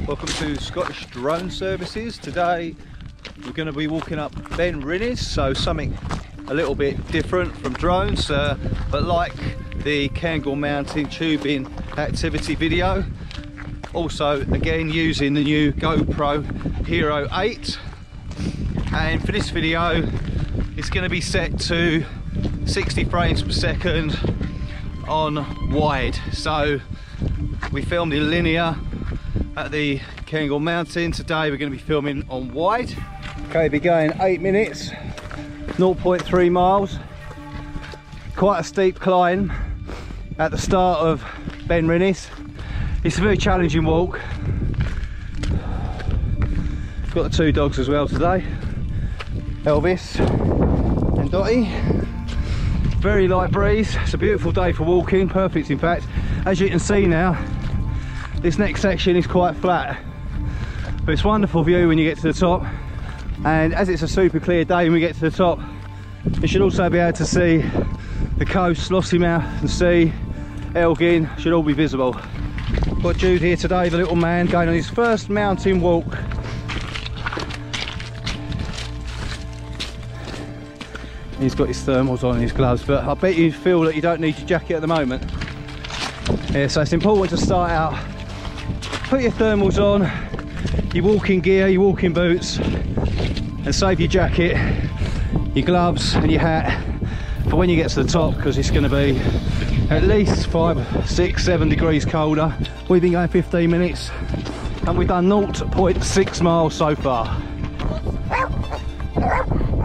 Welcome to Scottish Drone Services. Today we're going to be walking up Ben Rinnes, so something a little bit different from drones, but like the Cairngorm Mountain tubing activity video. Also again using the new GoPro Hero 8, and for this video it's going to be set to 60 frames per second on wide. So we filmed in linear at the Cairngorm Mountain. Today we're going to be filming on wide. Okay, be going 8 minutes, 0.3 miles. Quite a steep climb at the start of Ben Rinnes. It's a very challenging walk. Got the two dogs as well today, Elvis and Dottie. Very light breeze. It's a beautiful day for walking, perfect in fact. As you can see now, this next section is quite flat, but it's wonderful view when you get to the top. And as it's a super clear day when we get to the top, you should also be able to see the coast, Lossiemouth and Sea, Elgin should all be visible. Got Jude here today, the little man, going on his first mountain walk. He's got his thermals on and his gloves, but I bet you feel that you don't need your jacket at the moment. Yeah, so it's important to start out, put your thermals on, your walking gear, your walking boots, and save your jacket, your gloves and your hat for when you get to the top, because it's going to be at least 5, 6, 7 degrees colder. We've been going 15 minutes and we've done 0.6 miles so far.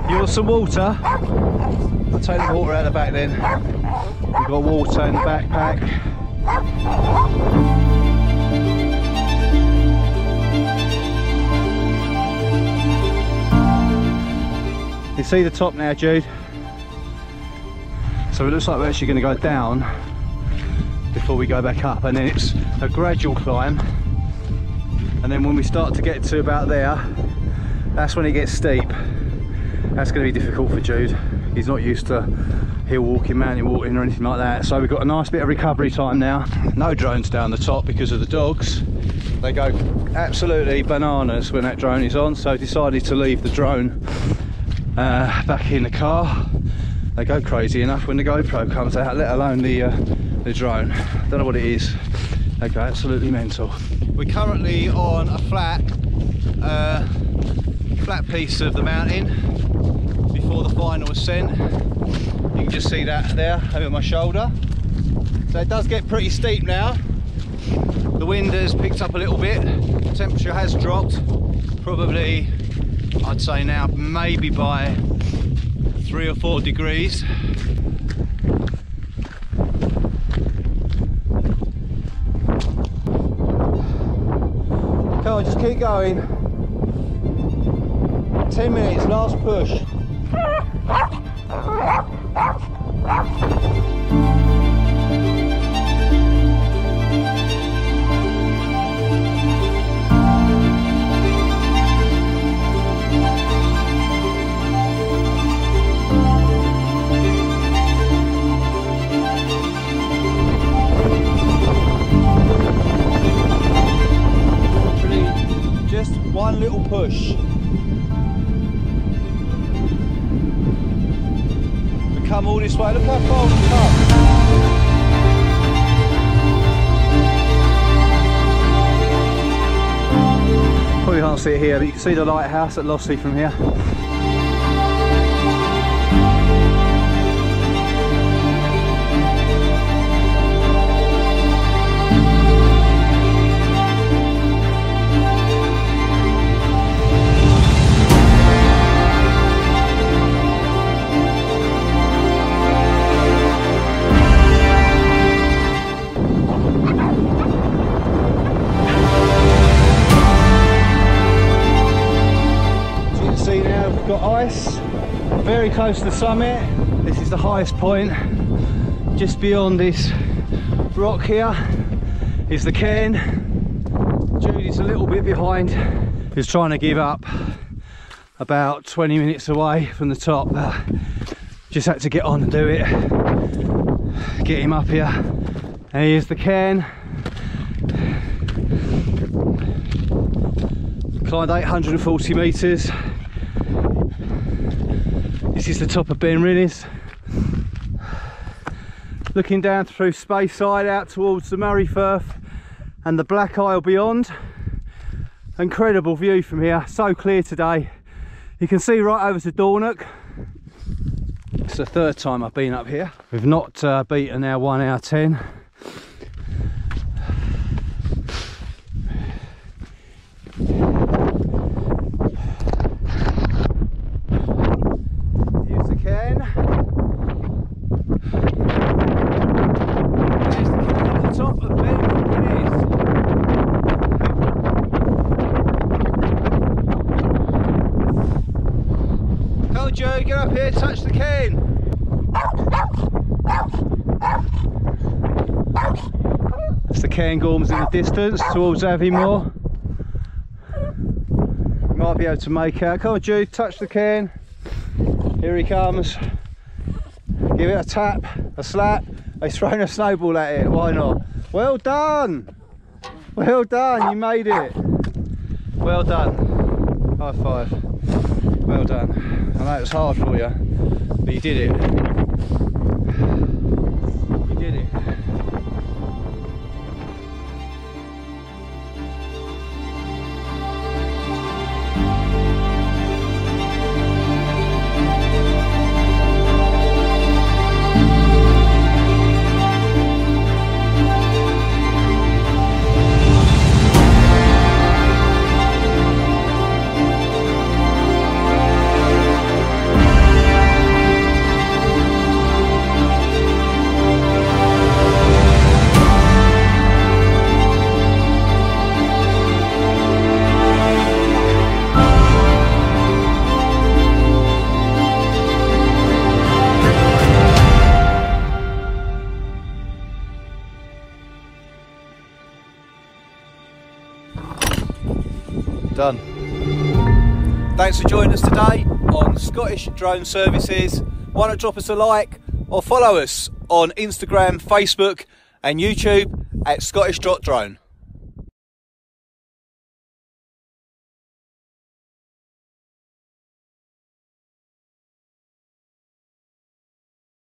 You want some water? I'll take the water out the back then. We've got water in the backpack. You see the top now, Jude? So it looks like we're actually going to go down before we go back up, and then it's a gradual climb, and then when we start to get to about there, that's when it gets steep. That's going to be difficult for Jude. He's not used to hill walking, mountain walking or anything like that, so we've got a nice bit of recovery time now. No drones down the top because of the dogs. They go absolutely bananas when that drone is on, so decided to leave the drone back in the car. They go crazy enough when the GoPro comes out, let alone the drone. Don't know what it is. They go absolutely mental. We're currently on a flat piece of the mountain before the final ascent. You can just see that there over my shoulder. So it does get pretty steep now. The wind has picked up a little bit. The temperature has dropped, probably I'd say now maybe by 3 or 4 degrees. Come on, just keep going. 10 minutes, last push. Just one little push. We come all this way, look how far we've come. Probably can't see it here, but you can see the lighthouse at Lossie from here. Got ice very close to the summit. This is the highest point. Just beyond this rock here is the cairn. Judy's a little bit behind. He's trying to give up about 20 minutes away from the top. Just had to get on and do it. Get him up here. And here's the cairn. Climbed 840 metres. This is the top of Ben Rinnes. Looking down through Speyside out towards the Murray Firth and the Black Isle beyond. Incredible view from here, so clear today. You can see right over to Dornoch. It's the third time I've been up here. We've not beaten our 1 hour 10. Here's the cairn. There's the cairn at the top of Ben Rinnes. Come on, Joe, get up here, touch the cairn. That's the Cairngorms in the distance towards Aviemore. You might be able to make out. Come on, Jude, touch the cairn. Here he comes. Give it a tap, a slap. He's thrown a snowball at it, why not? Well done! Well done, you made it. Well done. High five. Well done. I know it was hard for you, but you did it. You did it. Done. Thanks for joining us today on Scottish Drone Services. Why not drop us a like or follow us on Instagram, Facebook and YouTube at Scottish Drone.